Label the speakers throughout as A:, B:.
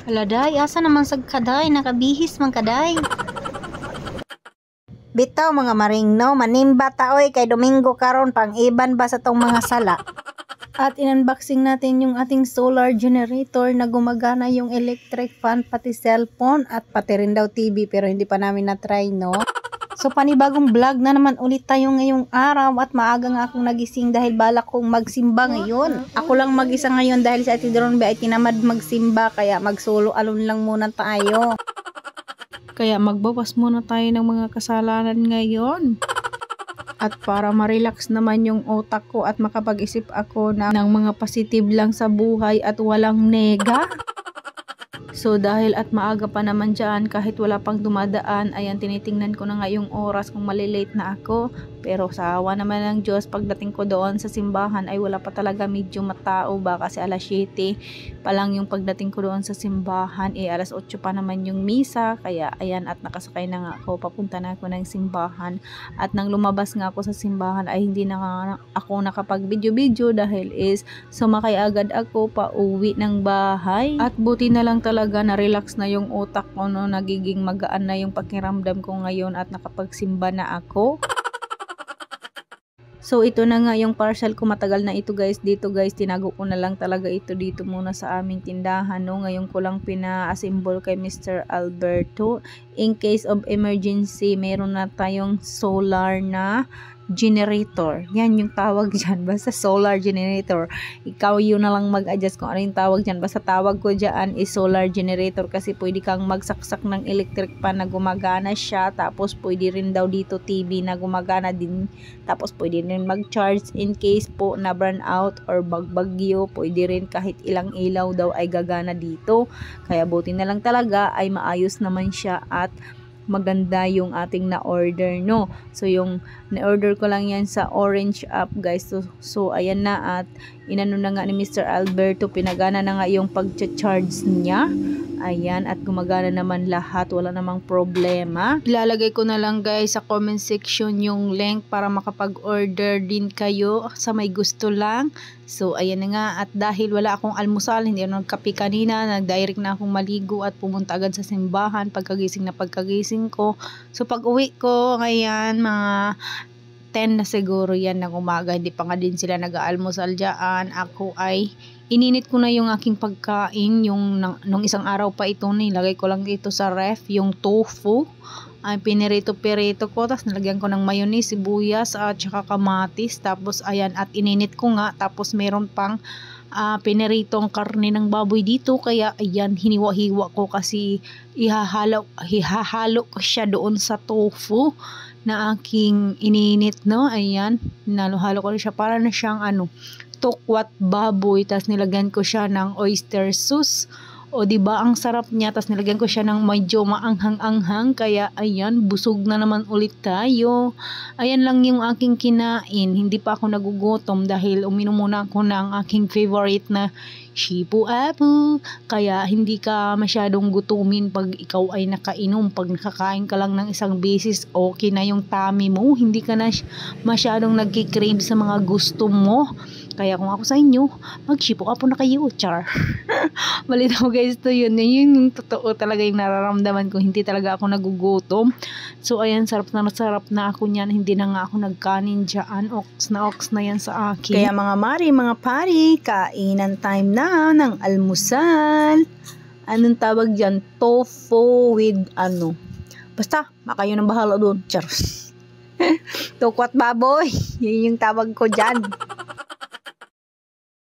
A: Hala day, asa naman sad kaday, nakabihis man kaday. Bitaw mga maringno, manimba ta oy kay Domingo karon pang iban ba sa tong mga sala. At in-unboxing natin yung ating solar generator na gumagana yung electric fan, pati cellphone at pati rin daw TV, pero hindi pa namin na-try, no? So panibagong vlog na naman ulit tayo ngayong araw at maaga nga akong nagising dahil balak kong magsimba ngayon. Ako lang mag-isa ngayon dahil si Ate Dronbe ay tinamad magsimba kaya mag-solo alone lang muna tayo. Kaya magbawas muna tayo ng mga kasalanan ngayon. At para ma-relax naman yung utak ko at makapag-isip ako ng mga positive lang sa buhay at walang nega. So dahil at maaga pa naman dyan, kahit wala pang dumadaan, ayan tinitingnan ko na nga yung oras kung malilate na ako. Pero sa awa naman ng Diyos, pagdating ko doon sa simbahan ay wala pa talaga medyo matao ba kasi alas 7 pa lang yung pagdating ko doon sa simbahan. Alas 8 pa naman yung misa, kaya ayan at nakasakay na nga ako, papunta na ako ng simbahan. At nang lumabas nga ako sa simbahan ay hindi na ako nakapag video dahil is sumakay agad ako pa uwi ng bahay. At buti na lang talaga na relax na yung utak ko, no? Nagiging magaan na yung pakiramdam ko ngayon at nakapagsimba na ako. So ito na nga yung parcel ko, matagal na ito guys, dito guys, tinago ko na lang talaga ito dito muna sa aming tindahan, no? Ngayon ko lang pina-assemble kay Mr. Alberto. In case of emergency, meron na tayong solar na generator. Yan yung tawag dyan. Basta solar generator. Ikaw yun na lang mag-adjust kung ano yung tawag dyan. Basta tawag ko dyan is solar generator kasi pwede kang magsaksak ng electric pan na gumagana siya. Tapos pwede rin daw dito TV na gumagana din. Tapos pwede rin mag-charge in case po na burn out or bagbagyo. Pwede rin kahit ilang ilaw daw ay gagana dito. Kaya buti na lang talaga ay maayos naman siya at maganda yung ating na-order, no? So yung na-order ko lang yan sa Orange app guys. So ayan na at inano na nga ni Mr. Alberto, pinagana na nga yung pag-charge niya. Ayan, at gumagana naman lahat, wala namang problema. Ilalagay ko na lang guys sa comment section yung link para makapag-order din kayo sa may gusto lang. So ayan na nga, at dahil wala akong almusal, hindi ako nagkape kanina, nag-direct na akong maligo at pumunta agad sa simbahan pagkagising ko. So pag uwi ko ngayon mga 10 na siguro yan ng umaga, hindi pa nga din sila nag-aalmusal dyan. Ako ay ininit ko na yung aking pagkain, yung nung isang araw pa ito, nilagay ko lang dito sa ref, yung tofu. Ay pinirito-pirito ko, tapos nalagyan ko ng mayonnaise, sibuyas at saka kamatis. Tapos ayan, at ininit ko nga, tapos meron pang piniritong karne ng baboy dito, kaya ayan hiniwa-hiwa ko kasi ihahalo ko siya doon sa tofu na aking ininit, no? Ayan, nalo-halo ko siya para na siyang tokwat baboy, tas nilagyan ko siya ng oyster sauce. O diba ang sarap niya, tas nilagyan ko siya ng medyo maanghang-anghang, kaya ayan, busog na naman ulit tayo. Ayan lang yung aking kinain, hindi pa ako nagugutom dahil uminom muna ako ng aking favorite na Shipu Apu. Kaya hindi ka masyadong gutumin pag ikaw ay nakainom. Pag nakakain ka lang ng isang beses, okay na yung tummy mo, hindi ka na masyadong nagkikrave sa mga gusto mo. Kaya kung ako sa inyo, mag-Shipu Apu na kayo, char. Malinaw guys, to yun yung totoo talaga yung nararamdaman ko, hindi talaga ako nagugutom. So ayan, sarap na ako niyan, hindi na nga ako nagkanin dyan, ox na yan sa akin. Kaya mga mari, mga pari, kainan time na ng almusal. Anong tawag dyan? Tofu with basta, makayo ng bahala doon, char. Tukwat baboy, yun yung tawag ko dyan.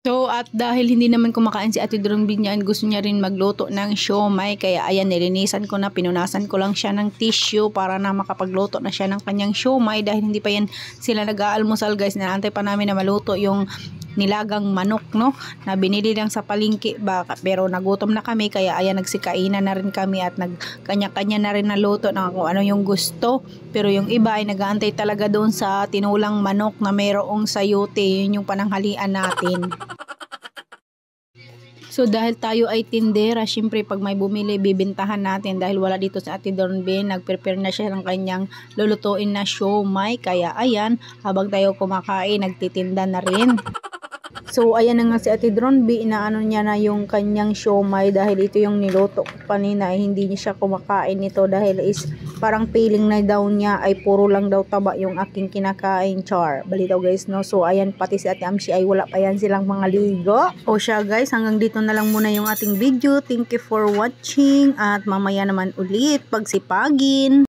A: So at dahil hindi naman kumakain si Ate Dronbe niyan, gusto niya rin magluto ng siomai, kaya ayan, nilinisan ko na, pinunasan ko lang siya ng tissue para na makapagluto na siya ng kanyang siomai dahil hindi pa yan sila nag-aalmusal guys. Naantay pa namin na maluto yung nilagang manok, no, na binili lang sa palengke ba, pero nagutom na kami, kaya ayan, nagsikainan na rin kami at nagkanya-kanya na rin naluto ng kung ano yung gusto. Pero yung iba ay nag-aantay talaga doon sa tinulang manok na mayroong sayote, yun yung pananghalian natin. So dahil tayo ay tindera, syempre pag may bumili, bibintahan natin. Dahil wala dito sa Ate Dronbe, nag-prepare na siya ng kanyang lulutuin na siomai. Kaya ayan, habang tayo kumakain, nagtitinda na rin. So, ayan na nga si Ate Dronby, inaano niya na yung kanyang siomay dahil ito yung niluto ko kanina ay hindi niya siya kumakain nito dahil is parang feeling na daw niya ay puro lang daw taba yung aking kinakain, char. Bali daw guys, no? So, ayan, pati si Ate Amshi ay wala pa yan silang mga ligo. O siya guys, hanggang dito na lang muna yung ating video. Thank you for watching at mamaya naman ulit pagsipagin.